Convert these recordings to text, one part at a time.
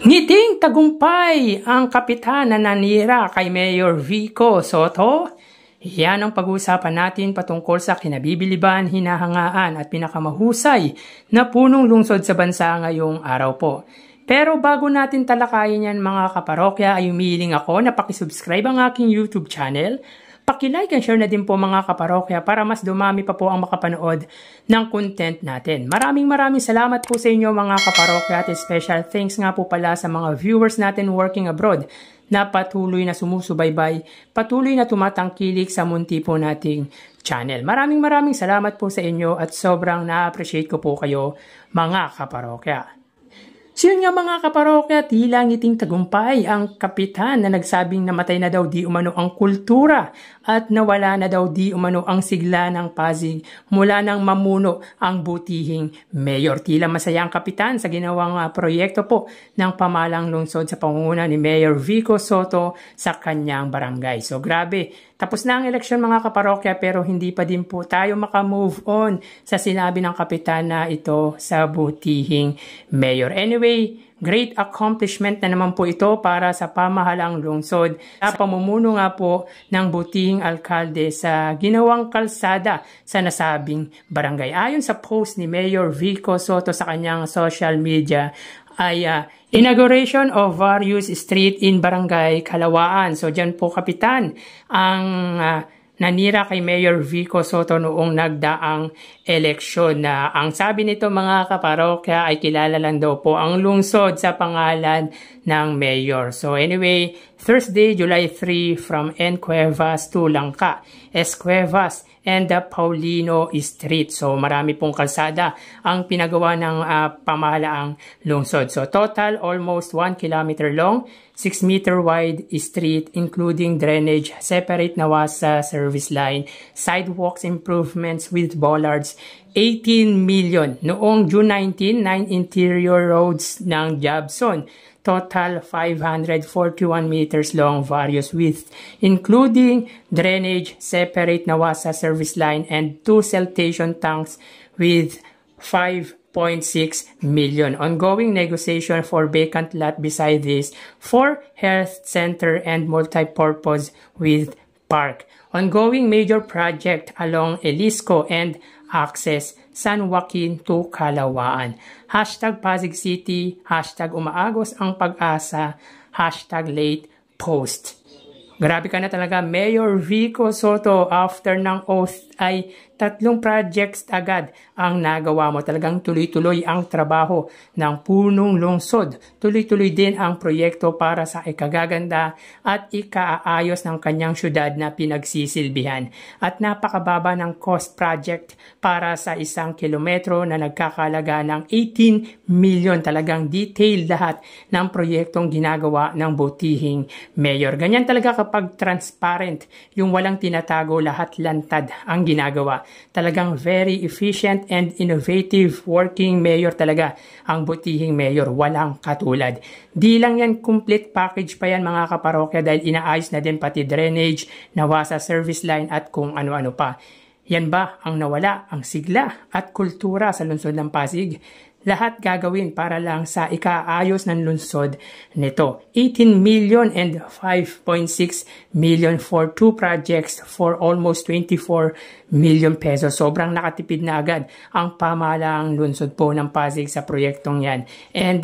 Ngiting tagumpay ang kapitan na nanira kay Mayor Vico Sotto. Yan ang pag-uusapan natin patungkol sa kinabibiliban, hinahangaan at pinakamahusay na punong lungsod sa bansa ngayong araw po. Pero bago natin talakayin yan mga kaparokya ay humihiling ako na pakisubscribe ang aking YouTube channel. Paki-like and share na din po mga kaparokya para mas dumami pa po ang makapanood ng content natin. Maraming salamat po sa inyo mga kaparokya at special thanks nga po pala sa mga viewers natin working abroad na patuloy na sumusubaybay, patuloy na tumatangkilik sa munti po nating channel. Maraming salamat po sa inyo at sobrang na-appreciate ko po kayo mga kaparokya. So yun nga mga kaparokya, tila ngiting tagumpay ang kapitan na nagsabing namatay na daw di umano ang kultura at nawala na daw di umano ang sigla ng Pasig mula nang mamuno ang butihing mayor. Tila masaya ang kapitan sa ginawang proyekto po ng pamahalang lungsod sa pangunguna ni Mayor Vico Sotto sa kanyang barangay. So grabe, tapos na ang eleksyon mga kaparokya pero hindi pa din po tayo makamove on sa sinabi ng kapitan na ito sa butihing mayor. Anyway, great accomplishment na naman po ito para sa pamahalang lungsod sa pamumuno nga po ng butihing alkalde sa ginawang kalsada sa nasabing barangay. Ayon sa post ni Mayor Vico Sotto sa kanyang social media ay inauguration of various street in Barangay Kalawaan. So dyan po kapitan ang nanira kay Mayor Vico Sotto noong nagdaang eleksyon na ang sabi nito mga kaparokya ay kilala lang daw po ang lungsod sa pangalan ng mayor. So anyway, Thursday, July 3 from N. Cuevas to Langka, S. Cuevas and the Paulino Street. So marami pong kalsada ang pinagawa ng pamahalaang lungsod. So total almost 1 kilometer long, 6 meter wide street including drainage, separate Nawasa service line, sidewalks improvements with bollards, 18 million. Noong June 19, 9 interior roads ng Jobson. Total 541 meters long, various width, including drainage, separate Nawasa service line, and 2 siltation tanks with 5.6 million. Ongoing negotiation for vacant lot beside this for health center and multi-purpose with park. Ongoing major project along Elisco and access San Joaquin to Kalawaan. Hashtag Pasig City, hashtag umaagos ang pag-asa, hashtag late post. Grabe ka na talaga, Mayor Vico Sotto, after ng oath ay 3 projects agad ang nagawa mo. Talagang tuloy-tuloy ang trabaho ng punong lungsod. Tuloy-tuloy din ang proyekto para sa ikagaganda at ikaayos ng kanyang syudad na pinagsisilbihan. At napakababa ng cost project para sa 1 kilometro na nagkakalaga ng 18 million. Talagang detailed lahat ng proyektong ginagawa ng butihing mayor. Ganyan talaga kapag transparent, yung walang tinatago, lahat lantad ang ginagawa. Talagang very efficient and innovative working mayor talaga ang butihing mayor. Walang katulad. Di lang yan complete package pa yan mga kaparokya dahil inaayos na din pati drainage, Nawasa service line at kung ano-ano pa. Yan ba ang nawala, ang sigla at kultura sa lungsod ng Pasig? Lahat gagawin para lang sa ikaayos ng lungsod nito. 18 million and 5.6 million for 2 projects for almost 24 million pesos. Sobrang nakatipid na agad ang pamahalaang lungsod po ng Pasig sa proyektong yan. And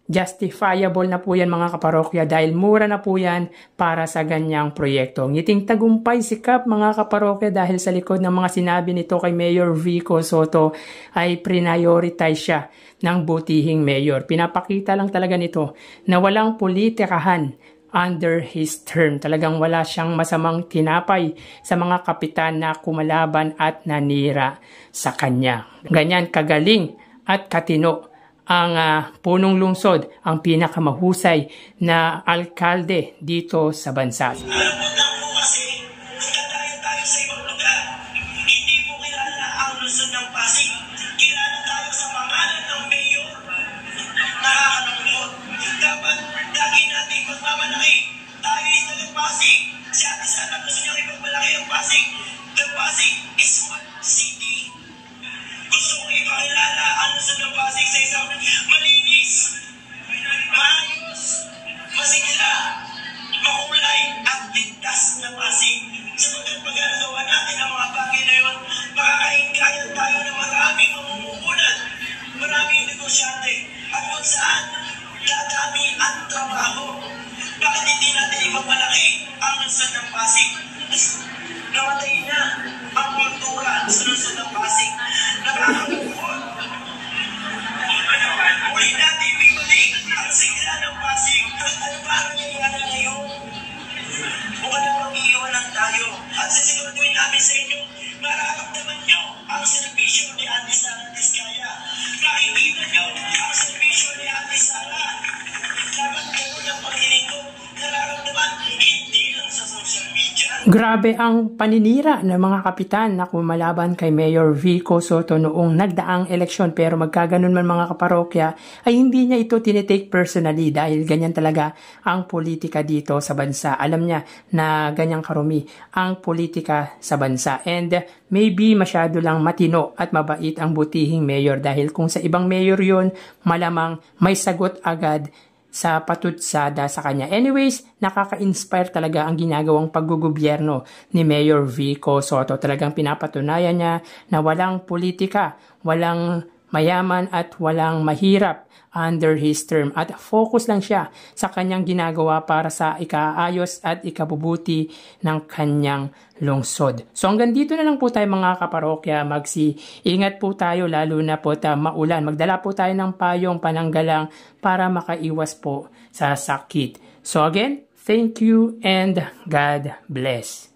justifiable na po yan mga kaparokya dahil mura na po yan para sa ganyang proyekto. Ngiting tagumpay sikap mga kaparokya dahil sa likod ng mga sinabi nito kay Mayor Vico Sotto ay prioritize siya ng butihing mayor. Pinapakita lang talaga nito na walang politikahan under his term. Talagang wala siyang masamang tinapay sa mga kapitan na kumalaban at nanira sa kanya. Ganyan kagaling at katino ang punong lungsod, ang pinakamahusay na alkalde dito sa bansa. Alam mo lang po kasi, tayo sa ibang lugar. Hindi mo kilala ang lungsod ng Pasig. Kilala tayo sa pangalan ng mayor. Nakakalungkot. Dapat lagi natin magmamalaki. Tayo ay tagang Pasig. Si Ate Sana gusto niyang ipagmalaki ang Pasig. The Pasig is one city. Gusto kong ipakilala ang lungsod ng Pasig sa isang malinis, maayos, at trabaho. Bakit hindi natin ipapalaki ang lungsod ng Pasig? Namatay na ang kultura sa lungsod ng Pasig. Nakakalungkot. Muli natin ibibalik ang sigla ng Pasig. Ano ba ang nangyayari ngayon? Mukhang na mag-iiwanan tayo. At sisiguraduhin namin sa inyo, mararamdaman nyo ang servisyo ni Ate Sara Diskaya. Makikita nyo ang servisyo ni Ate Sara. Dapat ganun ang paglilingkod. Nararamdaman hindi lang sa social media. Grabe ang paninira ng mga kapitan na kumalaban kay Mayor Vico Soto noong nagdaang eleksyon, pero magkaganon man mga kaparokya ay hindi niya ito tinitake personally dahil ganyan talaga ang politika dito sa bansa. Alam niya na ganyang karumi ang politika sa bansa, and maybe masyado lang matino at mabait ang butihing mayor dahil kung sa ibang mayor yun, malamang may sagot agad sa patutsada sa kanya. Anyways, nakaka-inspire talaga ang ginagawang paggugobyerno ni Mayor Vico Soto. Talagang pinapatunayan niya na walang politika, walang mayaman at walang mahirap under his term, at focus lang siya sa kanyang ginagawa para sa ikaayos at ikabubuti ng kanyang lungsod. So hanggang dito na lang po tayo mga kaparokya. Ingat po tayo, lalo na po maulan. Magdala po tayo ng payong pananggalang para makaiwas po sa sakit. So again, thank you and God bless.